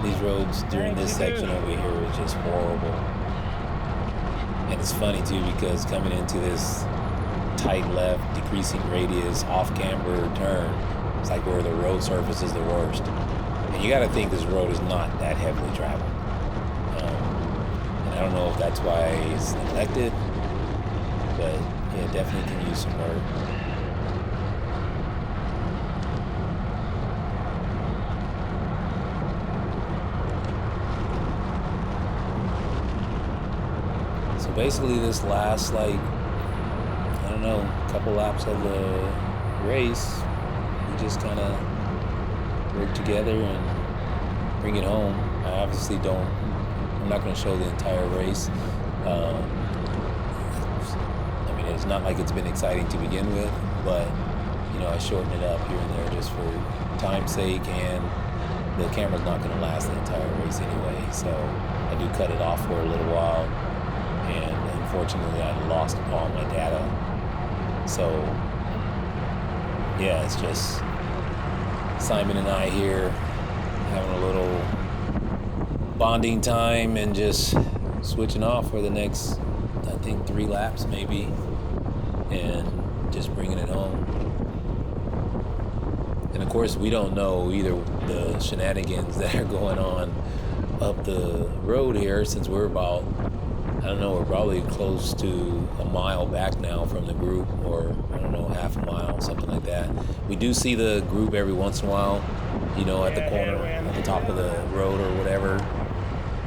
These roads during this section over here is just horrible. And it's funny too, because coming into this tight left, decreasing radius, off-camber turn, it's like where the road surface is the worst. And you gotta think this road is not that heavily traveled. And I don't know if that's why it's neglected, but yeah, definitely can use some work. Basically this last, like, I don't know, couple laps of the race, we just kind of work together and bring it home. I'm not going to show the entire race. I mean, it's not like it's been exciting to begin with, but, you know, I shorten it up here and there just for time's sake, and the camera's not going to last the entire race anyway, so I do cut it off for a little while. And unfortunately, I lost all my data. So, yeah, it's just Simon and I here having a little bonding time and just switching off for the next, I think, 3 laps maybe, and just bringing it home. And of course, we don't know either the shenanigans that are going on up the road here, since we're about, I don't know, we're probably close to a mile back now from the group, or I don't know, half a mile, something like that. We do see the group every once in a while, you know, at the corner, at the top of the road or whatever.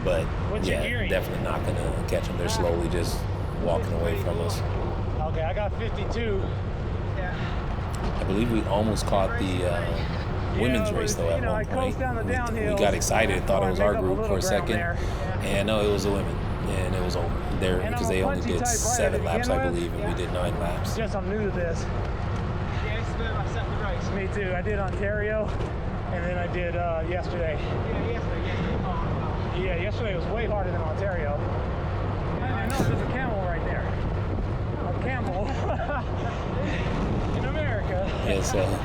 But yeah, definitely not gonna catch them. They're slowly just walking away from us. Okay, I got 52. I believe we almost caught the women's race though at one point. We got excited, thought it was our group for a second, and no, it was the women. And it was over there because they only did 7 laps, I believe, and we did 9 laps. Just I'm new to this. Yeah, it's the first I set the race. Me too. I did Ontario, and then I did yesterday. Yeah, yesterday. Yeah, yesterday was way harder than Ontario. I know there's a camel right there. A camel in America. Yeah, so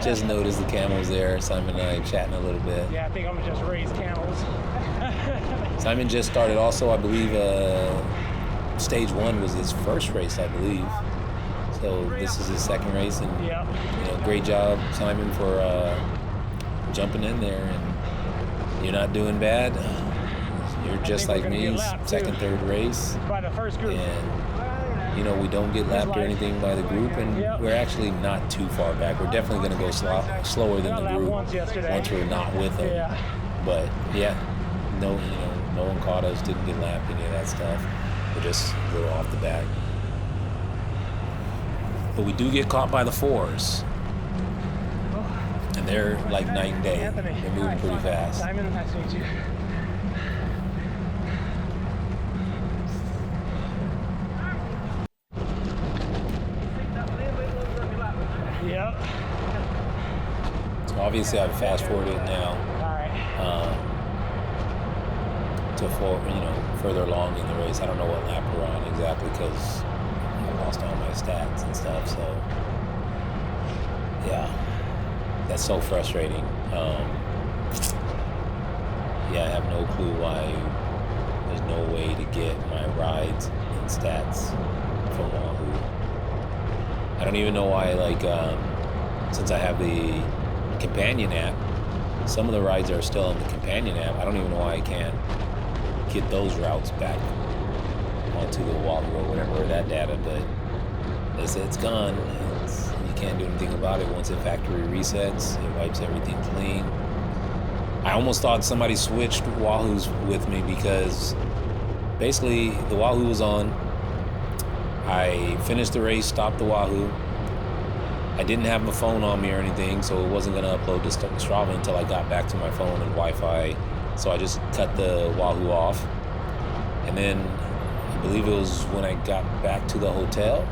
just noticed the camels there. Simon and I chatting a little bit. Yeah, I think I'm gonna just raise camels. Simon just started also, I believe, stage 1 was his first race, I believe. So this is his second race, and you know, great job, Simon, for jumping in there. And you're not doing bad. You're just like me, second, third race. By the first group. And you know, we don't get lapped or anything by the group, and we're actually not too far back. We're definitely going to go slower than the group once we're not with them. Yeah. But yeah, no one caught us, didn't get lapped, any of that stuff. We're just a little off the back. But we do get caught by the 4s. And they're like night and day. They're moving pretty fast. Simon, nice to meet you. Yep. So obviously I've fast forwarded now. To further along in the race. I don't know what lap we're on exactly because I lost all my stats and stuff. So yeah, that's so frustrating. Yeah, I have no clue why there's no way to get my rides and stats from Wahoo. I don't even know why, like, since I have the companion app. Some of the rides are still on the companion app. I don't even know why I can't get those routes back onto the Wahoo or whatever, or that data, but they say it's gone. You can't do anything about it. Once it factory resets, it wipes everything clean. I almost thought somebody switched Wahoos with me because basically the Wahoo was on. I finished the race, stopped the Wahoo. I didn't have my phone on me or anything, so it wasn't going to upload to Strava until I got back to my phone and Wi-Fi. So I just cut the Wahoo off. And then I believe it was when I got back to the hotel.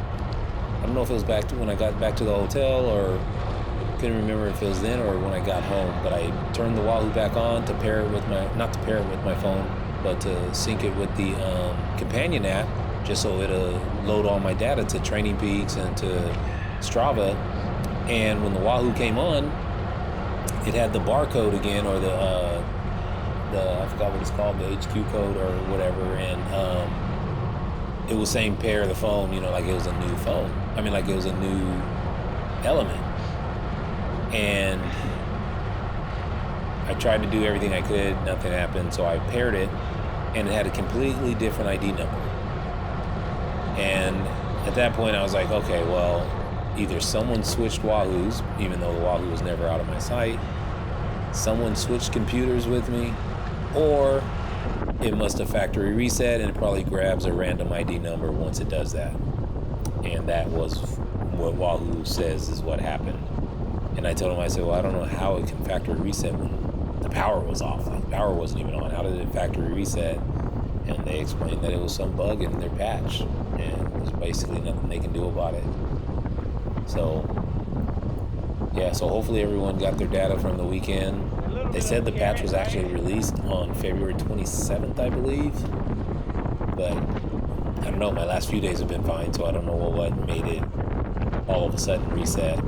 I don't know if it was when I got back to the hotel, or couldn't remember if it was then or when I got home. But I turned the Wahoo back on to pair it with not to pair it with my phone, but to sync it with the companion app, just so it'll load all my data to Training Peaks and to Strava. And when the Wahoo came on, it had the barcode again, or the I forgot what it's called, the HQ code or whatever, and it was saying pair the phone, like it was a new phone. I mean, like it was a new element. And I tried to do everything I could, nothing happened, so I paired it, and it had a completely different ID number. And at that point I was like, okay, well, either someone switched Wahoos, even though the Wahoo was never out of my sight, someone switched computers with me, or it must have factory reset, and it probably grabs a random ID number once it does that. And that was what Wahoo says is what happened. And I told him, I said, well, I don't know how it can factory reset when the power was off. Like, the power wasn't even on. How did it factory reset? And they explained that it was some bug in their patch, and there's basically nothing they can do about it. So, yeah, so hopefully everyone got their data from the weekend. They said the patch was actually released on February 27th, I believe. But I don't know, my last few days have been fine, so I don't know what made it all of a sudden reset.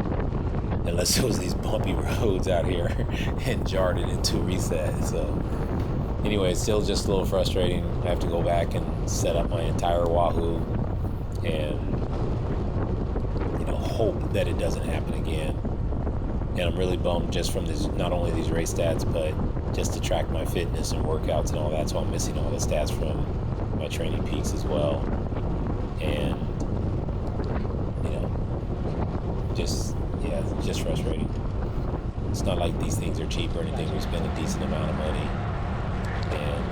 Unless it was these bumpy roads out here and jarred it into reset. So anyway, it's still just a little frustrating. I have to go back and set up my entire Wahoo and hope that it doesn't happen again. And I'm really bummed just from this, not only these race stats, but just to track my fitness and workouts and all that. So I'm missing all the stats from my Training Peaks as well. And just frustrating. It's not like these things are cheap or anything. We spend a decent amount of money, and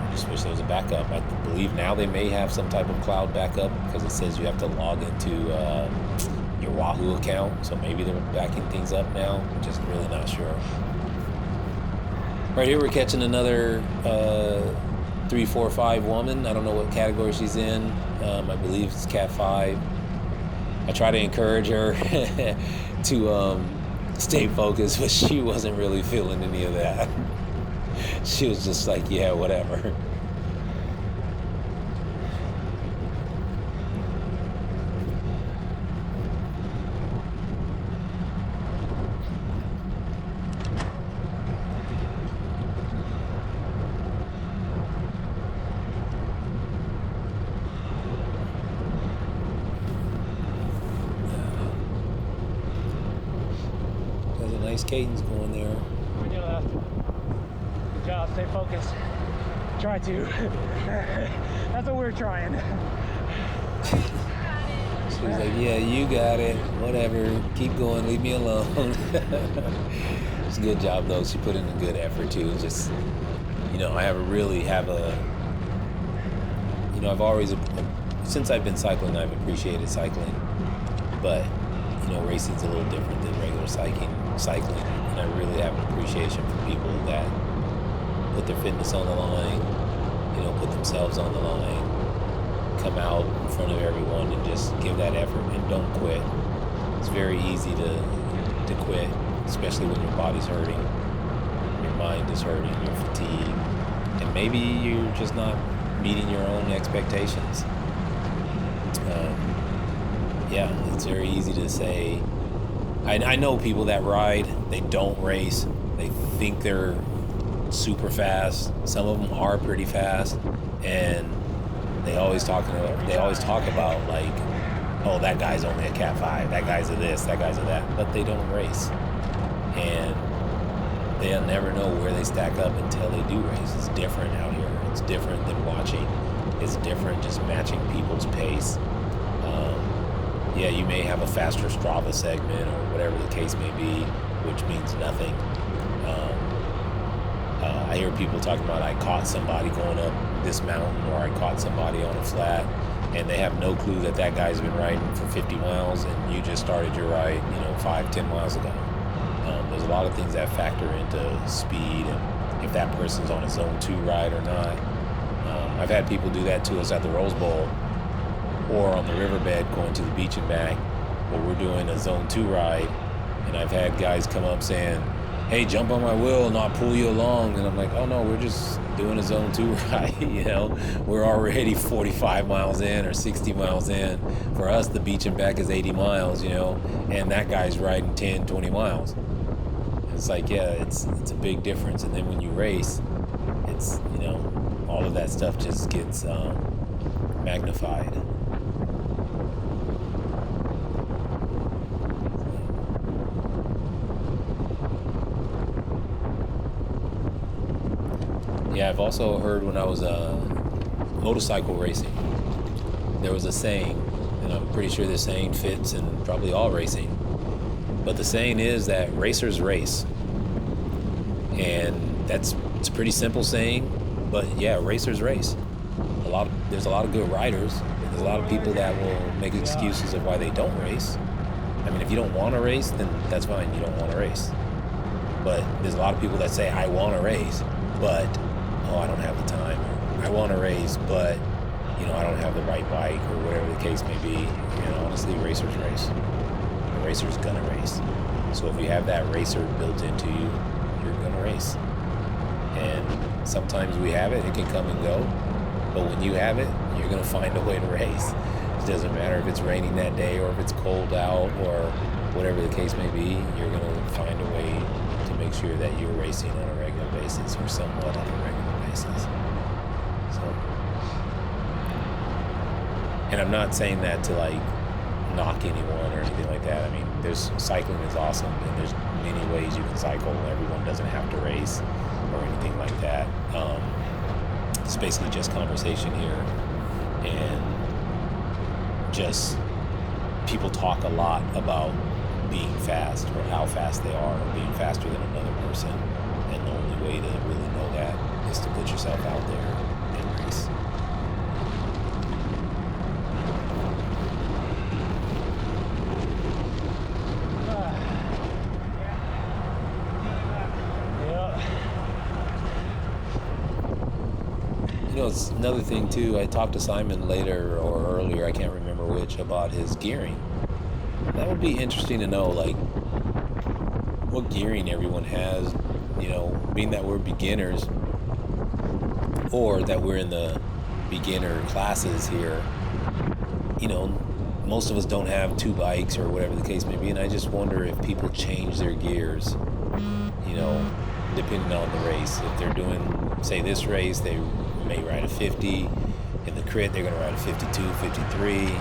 I just wish there was a backup. I believe now they may have some type of cloud backup, because it says you have to log into your Wahoo account, so maybe they're backing things up now. I'm just really not sure. Right here we're catching another 3, 4, 5 woman. I don't know what category she's in. I believe it's Cat 5. I try to encourage her to stay focused, but she wasn't really feeling any of that. She was just like, yeah, whatever. Nice cadence going there. On your left. Good job, stay focused. Try to. That's what we're trying. She was like, yeah, you got it. Whatever. Keep going. Leave me alone. It's a good job, though. She put in a good effort, too. Just, I've always, since I've been cycling, I've appreciated cycling. But, racing's a little different than regular cycling. And I really have an appreciation for people that put their fitness on the line, put themselves on the line, come out in front of everyone and just give that effort and don't quit. It's very easy to quit, especially when your body's hurting, your mind is hurting, you're fatigued, and maybe you're just not meeting your own expectations. It's very easy to say. I know people that ride, they don't race, they think they're super fast. Some of them are pretty fast, and they always talk about like, oh, that guy's only a Cat 5, that guy's a this, that guy's a that, but they don't race. and they'll never know where they stack up until they do race. It's different out here. It's different than watching. It's different just matching people's pace. Yeah, you may have a faster Strava segment or whatever the case may be, which means nothing. I hear people talking about, I caught somebody going up this mountain, or I caught somebody on a flat, and they have no clue that that guy's been riding for 50 miles and you just started your ride, 5-10 miles ago. There's a lot of things that factor into speed and if that person's on a zone 2 ride or not. I've had people do that to us at the Rose Bowl or on the riverbed going to the beach and back, where we're doing a zone 2 ride, and I've had guys come up saying, hey, jump on my wheel and I'll pull you along. And I'm like, oh no, we're just doing a zone 2 ride. We're already 45 miles in or 60 miles in. For us, the beach and back is 80 miles, and that guy's riding 10, 20 miles. It's like, yeah, it's a big difference. And then when you race, it's, all of that stuff just gets magnified. Yeah, I've also heard when I was motorcycle racing, there was a saying, and I'm pretty sure this saying fits in probably all racing, but the saying is that racers race. And it's a pretty simple saying, but yeah, racers race. There's a lot of good riders. There's a lot of people that will make excuses of why they don't race. I mean, if you don't want to race, then that's fine, you don't want to race. But there's a lot of people that say, I want to race, but I don't have the time. I want to race, but I don't have the right bike, or whatever the case may be. And honestly, racers race. A racer's gonna race. So if you have that racer built into you, you're gonna race. And sometimes we have it can come and go. But when you have it, you're gonna find a way to race. It doesn't matter if it's raining that day or if it's cold out or whatever the case may be, you're gonna find a way to make sure that you're racing on a regular basis, or somewhat on a regular basis. So, and I'm not saying that to knock anyone or anything like that. I mean, cycling is awesome, and there's many ways you can cycle. Everyone doesn't have to race or anything like that. It's basically just conversation here, and just people talk a lot about being fast or how fast they are, or being faster than another person, and the only way to really know that is to put yourself out there and race. It's another thing too. I talked to Simon later or earlier, I can't remember which, about his gearing. That would be interesting to know, what gearing everyone has, being that we're beginners, or that we're in the beginner classes here. Most of us don't have 2 bikes or whatever the case may be, and I just wonder if people change their gears, depending on the race. If they're doing, say, this race, they may ride a 50. In the crit, they're going to ride a 52, 53.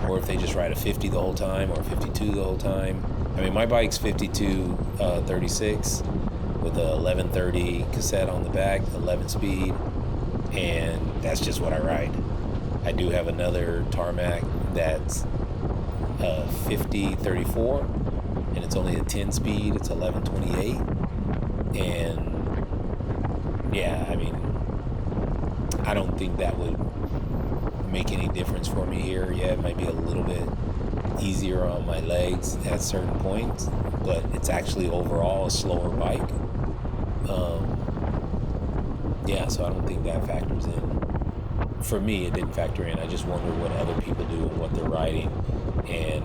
Or if they just ride a 50 the whole time, or 52 the whole time. I mean, my bike's 52 36 with a 1130 cassette on the back, 11 speed, and that's just what I ride. I do have another tarmac that's 50 34, and it's only a 10 speed. It's 1128, and yeah, I mean, I don't think that would make any difference for me here. Yeah, it might be a little bit easier on my legs at certain points, but it's actually overall a slower bike. Yeah, so I don't think that factors in. For me, it didn't factor in. I just wonder what other people do and what they're riding, and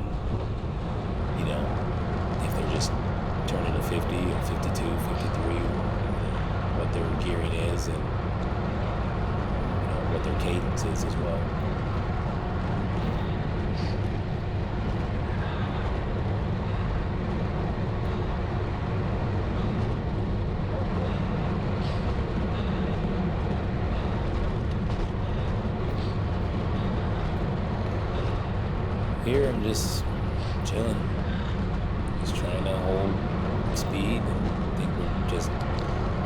if they're just turning a 50 or 52, 53, what their gearing is, and what their cadence is as well. Here I'm just chilling, just trying to hold speed. And I think we're just, I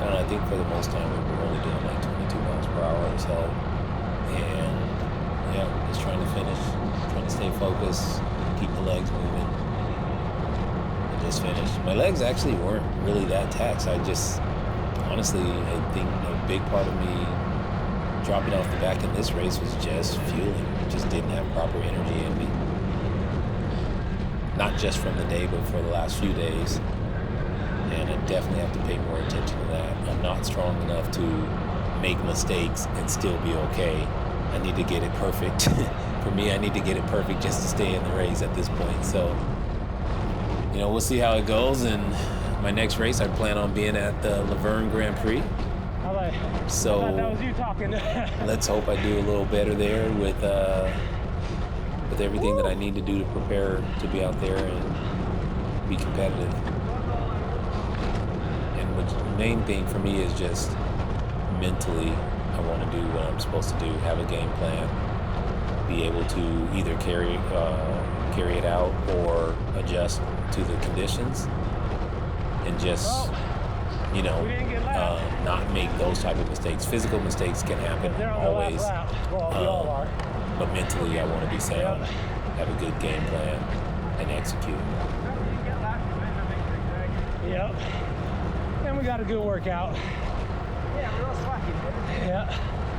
don't know, I think for the most time we were only doing like 22 miles per hour or so. And yeah, just trying to finish, trying to stay focused, keep the legs moving, and just finish. My legs actually weren't really that taxed. I just, honestly, I think a big part of me dropping off the back in this race was just fueling. Just didn't have proper energy in me. Not just from the day, but for the last few days. And I definitely have to pay more attention to that. I'm not strong enough to make mistakes and still be okay. I need to get it perfect. For me, I need to get it perfect just to stay in the race at this point. So, you know, we'll see how it goes. And my next race, I plan on being at the Laverne Grand Prix. So I thought that was you talking. Let's hope I do a little better there with everything that I need to do to prepare to be out there and be competitive. And the main thing for me is just mentally, I want to do what I'm supposed to do, have a game plan, be able to either carry it out or adjust to the conditions, and just, you know, not make those type of mistakes. Physical mistakes can happen always, but mentally I want to be sound, have a good game plan, and execute. Yep. And we got a good workout. Yeah, we're all slacking. Yeah.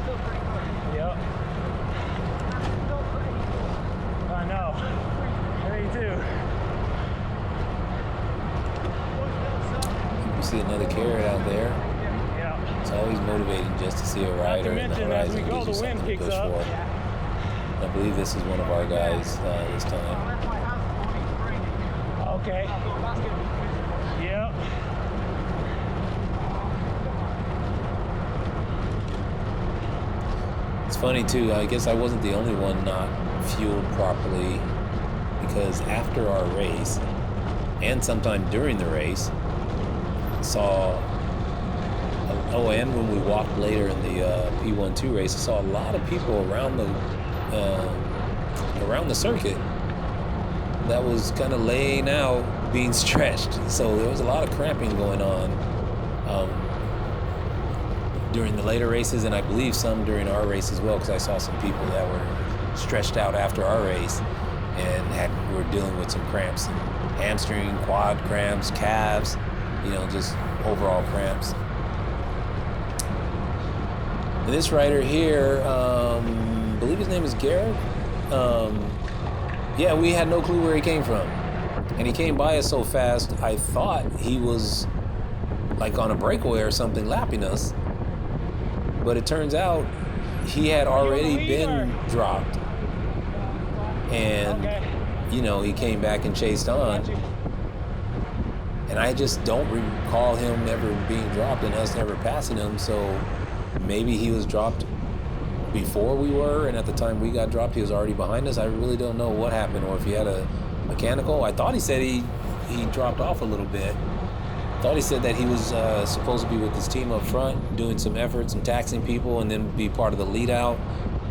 Still pretty good. Yep. Still pretty. I know. Me too. You see another carrot out there. Yeah. It's always motivating just to see a rider in the mention, as we horizon, go, gives you the wind something to picks push up. for. I believe this is one of our guys this time. Left my hands on it, training. Okay. I thought that's going to be good. Yep. It's funny too, I guess I wasn't the only one not fueled properly, because after our race and sometime during the race, and when we walked later in the P12 race, I saw a lot of people around the circuit that was kind of laying out, being stretched. So there was a lot of cramping going on during the later races, and I believe some during our race as well, because I saw some people that were stretched out after our race and were dealing with some cramps, and hamstring, quad cramps, calves, you know, just overall cramps. And this rider here, I believe his name is Garrett. Yeah, we had no clue where he came from. And he came by us so fast, I thought he was like on a breakaway or something lapping us. But it turns out he had already been dropped. And, you know, he came back and chased on. And I just don't recall him never being dropped and us never passing him. So maybe he was dropped before we were, and at the time we got dropped, he was already behind us. I really don't know what happened, or if he had a mechanical. I thought he said he dropped off a little bit. I thought he said that he was supposed to be with his team up front, doing some efforts and taxing people, and then be part of the lead out.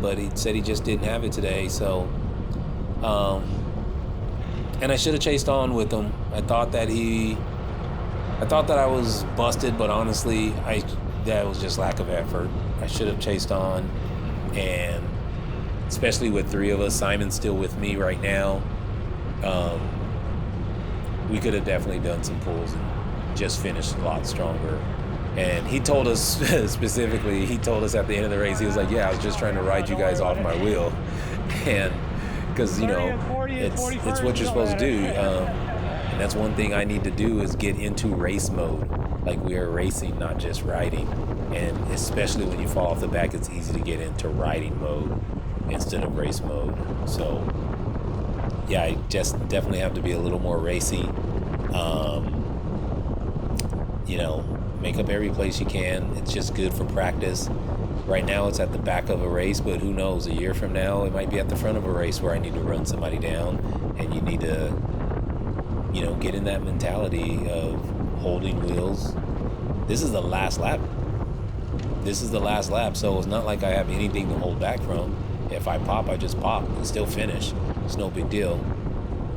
But he said he just didn't have it today. So, and I should have chased on with him. I thought that I was busted, but honestly, that was just lack of effort. I should have chased on, and especially with three of us, Simon's still with me right now, we could have definitely done some pulls and just finished a lot stronger. And he told us specifically, he told us at the end of the race, he was like, yeah, I was just trying to ride you guys off my wheel. And because, you know, it's what you're supposed to do. And that's one thing I need to do, is get into race mode. Like, we are racing, not just riding. And especially when you fall off the back, it's easy to get into riding mode instead of race mode. So, yeah, I just definitely have to be a little more racy. You know, make up every place you can. It's just good for practice. Right now it's at the back of a race, but who knows, a year from now it might be at the front of a race where I need to run somebody down, and you need to, you know, get in that mentality of holding wheels. This is the last lap. So it's not like I have anything to hold back from. If I pop, I just pop and still finish. It's no big deal.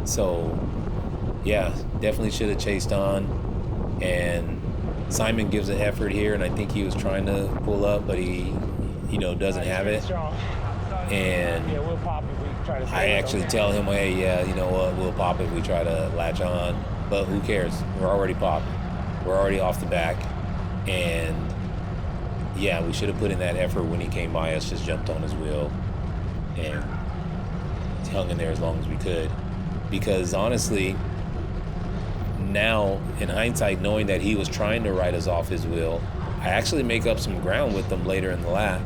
So, yeah, definitely should have chased on. And Simon gives an effort here, and I think he was trying to pull up, but he, doesn't have it. Strong. And Yeah, we'll pop if we try to I stay with actually them. tell him, hey, yeah, you know what, we'll pop if we try to latch on, but who cares? We're already popped. We're already off the back. And yeah, we should have put in that effort when he came by us, just jumped on his wheel and hung in there as long as we could. Because honestly, now in hindsight, knowing that he was trying to ride us off his wheel, I actually make up some ground with him later in the lap,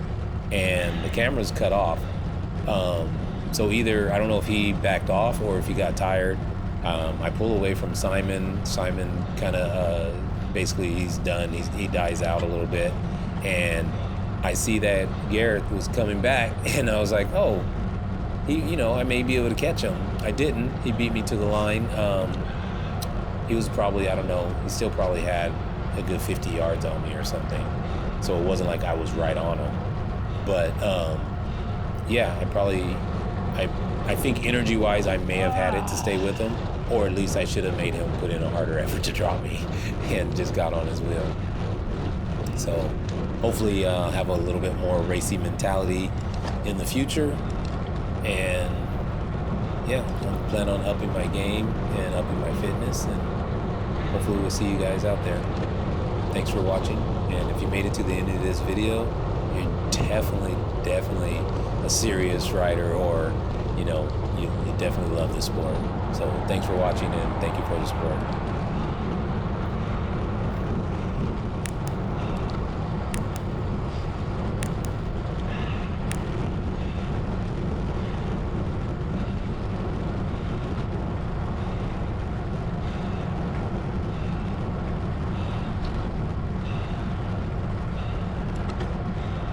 and the camera's cut off. So either, I don't know if he backed off or if he got tired. I pull away from Simon. Simon kind of, basically he's done. He dies out a little bit. And I see that Gareth was coming back, and I was like, oh, I may be able to catch him. I didn't. He beat me to the line. He was probably, I don't know, he still probably had a good 50 yards on me or something. So it wasn't like I was right on him. But yeah, I think energy-wise, I may have had it to stay with him, or at least I should have made him put in a harder effort to drop me and just got on his wheel. So hopefully I'll have a little bit more racy mentality in the future. And yeah, I plan on upping my game and upping my fitness, and hopefully we'll see you guys out there. Thanks for watching, and if you made it to the end of this video, you're definitely a serious rider, or you definitely love the sport. So thanks for watching, and thank you for the support.